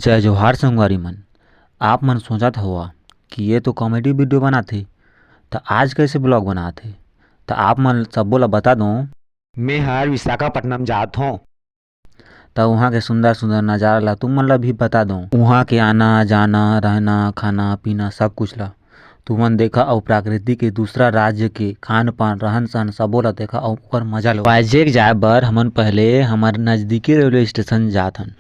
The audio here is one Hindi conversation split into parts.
जय जोहार संगवारी मन। आप मन सोचत हवा कि ये तो कॉमेडी वीडियो बनाथे तो आज कैसे ब्लॉग बनाथे। तो आप मन सबो ला बता दो मैं हर विशाखापट्टनम जात हूँ। तो वहाँ के सुंदर सुंदर नज़ारा ला तुम मन ला भी बता दो। वहाँ के आना जाना रहना खाना पीना सब कुछ ला तुमन देखा और प्रकृति के दूसरा राज्य के खान पान रहन सहन सबो ला देखा और ओकर मजा लो। वाइजेक जाए बर हमन पहले हमारे नज़दीकी रेलवे स्टेशन जात हन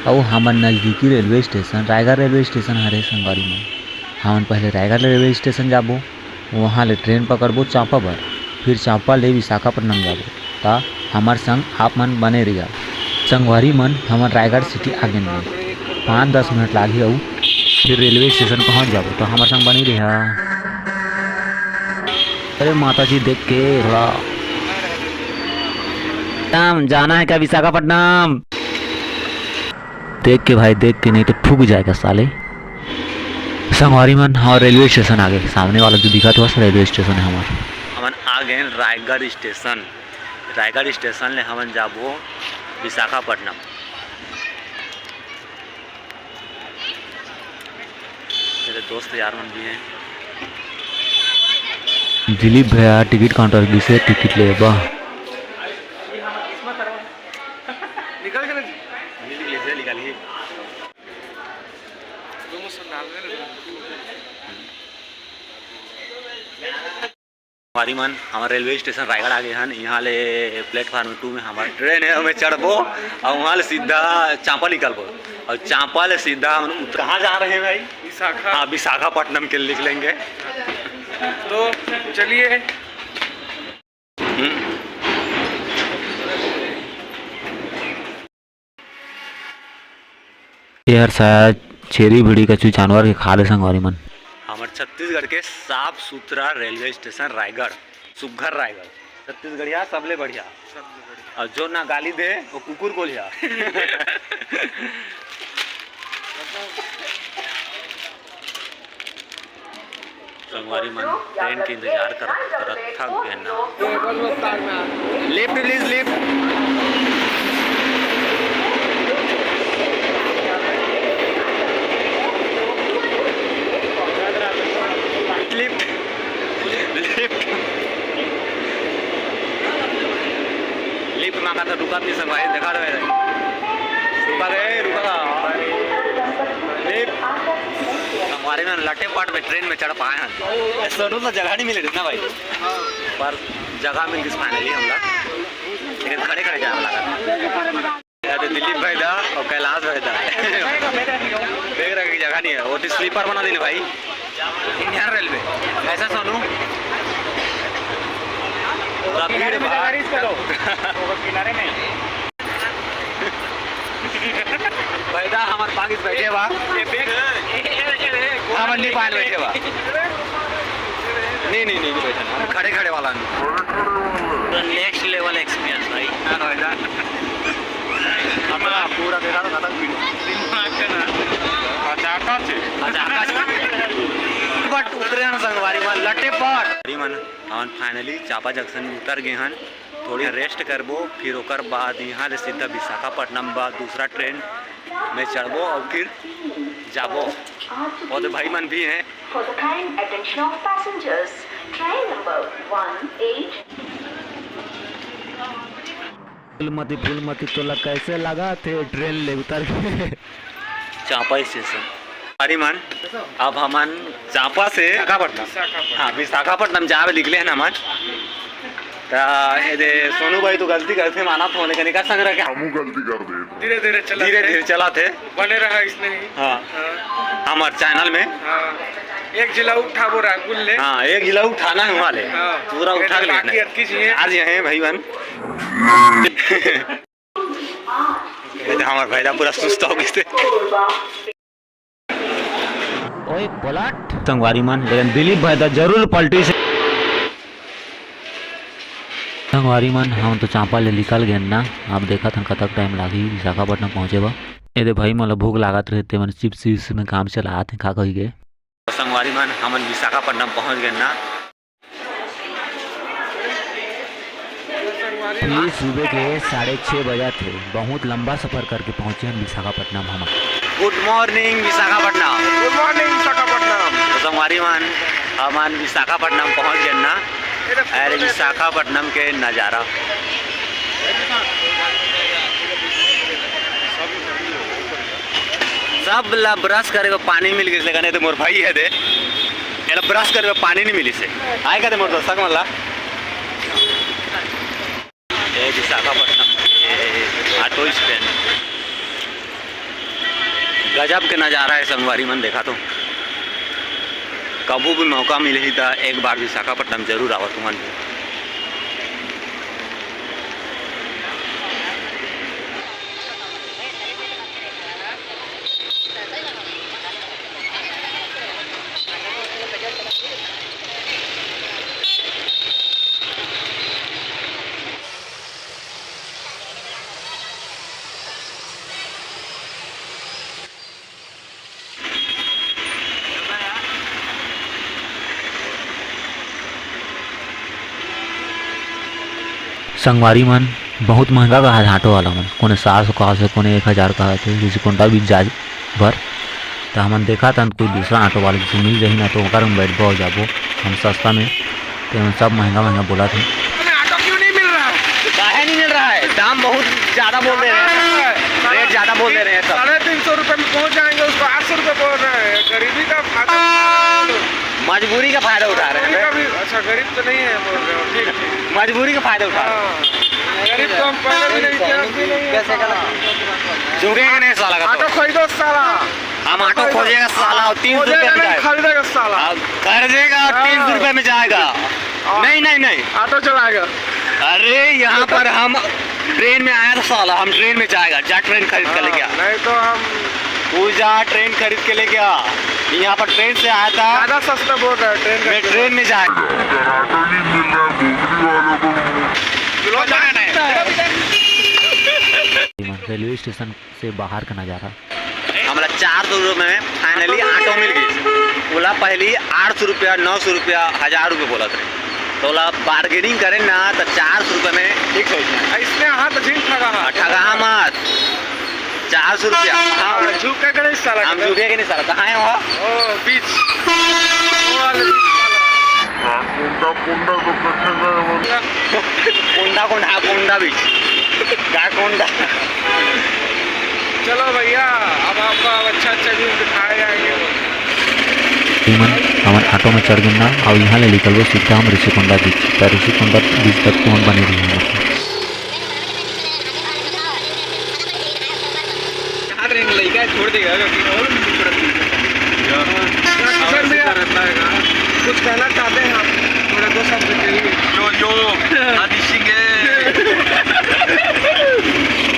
और हमर नज़दीकी railway station Raigarh railway station हरे संगवारी में। हमन पहले रायगढ़ रेलवे स्टेशन जाबो, वहाँ ले ट्रेन पकड़बो चांपा बर, फिर चांपा ले विशाखापट्टनम जाबो। ता हमार संग आप मन बने रहिया संगवारी मन। हमन रायगढ़ सिटी आगे में 5-10 मिनट लागी और फिर रेलवे स्टेशन पहुँच जाबो। तो हमार संग बनी रहिया। अरे माता जी देख के थोड़ा जाना है क्या विशाखापट्टनम? देख के भाई देख के, नहीं तो फूक जाएगा साले। संगवारी मन हाँ रेलवे स्टेशन आ गए, सामने वाला जो दिखा था रेलवे स्टेशन है हमारा। हमन आ गए रायगढ़ स्टेशन। रायगढ़ स्टेशन ले हमन जाबो विशाखापट्टनम। मेरे दोस्त यार मन भी हैं। दिलीप भैया टिकट काउंटर से टिकट ले बा। हमारी मन हमारे रेलवे स्टेशन रायगढ़ आ गए हैं। यहाँ ले प्लेटफार्म 2 में हमारा ट्रेन है, हमें चढ़बो और वहाँ ले सीधा चांपा निकलबो और चांपा ले सीधा हम कहाँ जा रहे हैं भाई? विशाखा। हाँ विशाखापट्टनम के लिए निकलेंगे। तो चलिए। यार शायद छेरी भिड़ी कछु जानवर के खा ले संगवारी मन। हमारे छत्तीसगढ़ के साफ सुथरा रेलवे स्टेशन रायगढ़, सुघर रायगढ़ छत्तीसगढ़िया सबले बढ़िया। और जो ना गाली दे वो कुकुर को लिया। संगवारी मन ट्रेन के इंतजार कर थक गए ना। Lift please lift. लिफ्ट मांगा तो रुका नहीं संगवारी, देखा रहे रुका गए रुका लिफ्ट। हमारे में लटे पाट में ट्रेन में चढ़ पाए हैं। सोनू तो जगह नहीं मिले ना भाई, पर जगह मिल गई फाइनली हम लोग, लेकिन खड़े खड़े जाने लगा। दिलीप भाई था और कैलाश भाई था। देख रहे जगह नहीं है, वो तो स्लीपर बना देने भाई इंडियन रेलवे। ऐसा सोनू किनारे में बैठा हमारे पाकिस बैठे बा हम नहीं पाए बैठे बा। नहीं नहीं नहीं बैठा, खड़े खड़े वाला नेक्स्ट लेवल एक्सपीरियंस भाई। हमारा पूरा देखा तो खत्म बट उतरे ना संगवारी मन लटे पर मन। हम फाइनली चांपा जंक्शन में उतर गए हैं। थोड़ी रेस्ट करबो फिर ओकर बाद यहाँ से सीधा विशाखापट्टनम बाद दूसरा ट्रेन में चढ़बो और फिर जाबो। और तो भाई मन भी हैं। फूलमती तो कैसे लगा थे ट्रेन ले उतर के चांपा स्टेशन। अरे मन अब हमन चांपा से हाँ विशाखापट्टनम जावे निकले हैं हमन। सोनू भाई तो गलती करते माना तो लेकिन का संग रह हम गलती कर दे धीरे धीरे चला थे बने रहा इसने ही। हाँ हमारे चैनल में एक जिला उठा वो रागुल ले। हाँ एक जिला उठाना है वहाँ ले पूरा उठा के आज यहाँ भाई बन। हमारे भाई पूरा सुस्त हो गए थे पलट संगवारी मन, लेकिन दिलीप भाई तो जरूर पलटी से संगवारी मन। हम तो चांपा ले निकल गए ना। आप देखा था कतक टाइम लागी विशाखापट्टनम पहुँचे बा। ये भाई मतलब भूख लागत रहते मन चिप्स में काम चला थे खा कही गए। संगवारी मन हम विशाखापट्टनम पहुँच गए ना। ये सुबह के 6:30 बजे थे। बहुत लंबा सफर करके पहुँचे हम विशाखापट्टनम। हम good morning Visakhapatnam. Good morning Visakhapatnam. तो संगवारी मन हमन विशाखापट्टनम पहुंच गए ना। अरे विशाखापट्टनम के नज़ारा सब ला ब्रश करे को पानी मिल गए, लेकिन तो मोर भाई है दे एला ब्रश करे को पानी नहीं मिली से आए कहते मोर दोस्त मला ये विशाखापट्टनम के ऑटो स्टैंड गजब के नज़ारा है संगवारी मन। देखा तो कबू भी मौका मिले ही था एक बार विशाखापट्टनम जरूर आओ तुम मन। संगवारी मन बहुत महंगा कहा है ऑटो वाला मन, कोने 700 कहा से कोने 1000 कहा थे जैसे कोंटा भी जाए भर। तो हमन देखा था कोई दूसरा ऑटो वाले जैसे मिल जाही ना तो ओकर में बैठ पाओ जाबो हम सस्ता में। तो हम सब महंगा महंगा बोला थे। ऑटो क्यों नहीं मिल रहा है? काहे नहीं मिल रहा है? दाम बहुत ज़्यादा बोल दे रहे हैं, रेट ज़्यादा बोल दे रहे हैं सब। 350 रुपये में पहुँच जाएंगे, उसको 800 रुपये बोल रहे हैं। गरीबी का फायदा, मजबूरी का फायदा उठा रहे हैं। भी अच्छा गरीब तो नहीं है बोल रहे हो, ठीक ठीक। मजबूरी का फायदा उठा रहे हैं। गरीब तो हम पहले भी नहीं थे, अब भी नहीं है। कैसे करा जुड़ेगा नहीं साला का? ऑटो खरीदो साला, हम ऑटो खोजेगा साला और 300 रुपये में जाएगा। खरीदेगा साला, खरीदेगा और 300 रुपये में जाएगा। नहीं नहीं नहीं ऑटो चलाएगा। अरे यहाँ पर हम ट्रेन में आया था साला, हम ट्रेन में जाएगा। जा ट्रेन खरीद कर लेके आ। नहीं तो हम तू जा ट्रेन खरीद के लेके आ। यहाँ पर ट्रेन से आया था, ज़्यादा सस्ता बोल रहा है ट्रेन मैं ट्रेन में जाएगा। रेलवे स्टेशन से बाहर का नज़ारा हमारा 400 रुपये में फाइनली ऑटो मिल गई। बोला पहले 800 रुपया 900 रुपया 1000 रुपये बोला था। तो बोला बार्गेनिंग करें ना तो 400 रुपये में ठीक हो जाए। इसने हाथ झील ठगा ठगा मत 400 रुपया। हाँ झुक के नहीं साला, हम झुकेंगे नहीं साला। कहाँ है वहाँ? ओ बीच कोंडा कोंडा कोंडा बीच क्या कोंडा। चलो भैया अब आपको अच्छा अच्छा व्यू दिखाए जाएंगे। हमारे ऑटो में चढ़ गए ना और यहाँ ले निकल सीधा हम ऋषिकोंडा बीच। तो ऋषिकोंडा बीच तक तो हम बने रही हैं। छोड़ देगा कुछ कहना चाहते हैं आप? थोड़ा दो शब्द कहिए।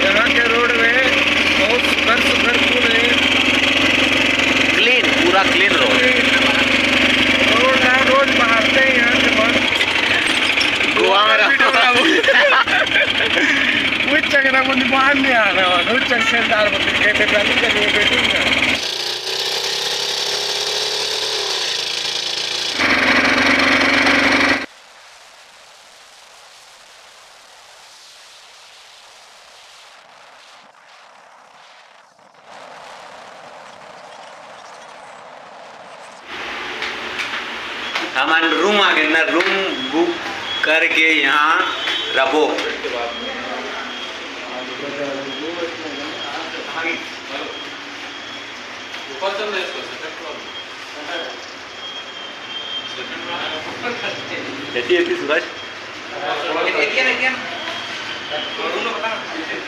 यहाँ के रोड में बहुत सुंदर पुल है, क्लीन पूरा क्लीन रोड रोज बहारते हैं यहाँ के बाद गोवा में कुछ चकना मुझे बाहर नहीं आ रहा है। कुछ चकसेदार कहते पहले करिए बैठूंगा। हमारे रूम आ गए ना, रूम बुक करके यहाँ रहो। सूरज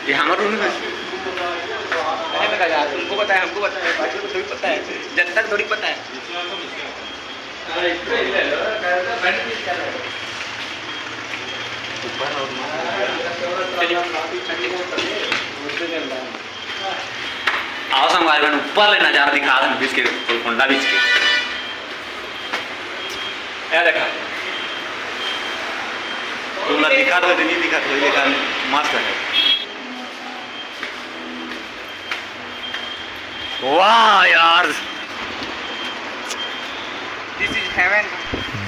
ये हमारा रूम है। तुमको पता है, हमको पता है, बाकी को थोड़ी पता है, जनता को थोड़ी पता है। आओ संगवारी बहन ऊपर ले नजारा दिखा दें बीच के कोंडा बीच के। क्या देखा तुम दिखा दो नहीं दिखा तो लेकिन मस्त है। वाह यार दिस इज हेवन।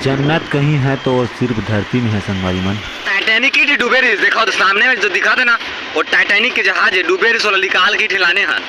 जन्नत कहीं है तो सिर्फ धरती में है संगवारी मन। टाइटैनिक की डूबे रही देखो तो सामने में जो दिखा थे ना वो टाइटैनिक के जहाज है, डूबे रही सोलह निकाल के ठिलाने हैं।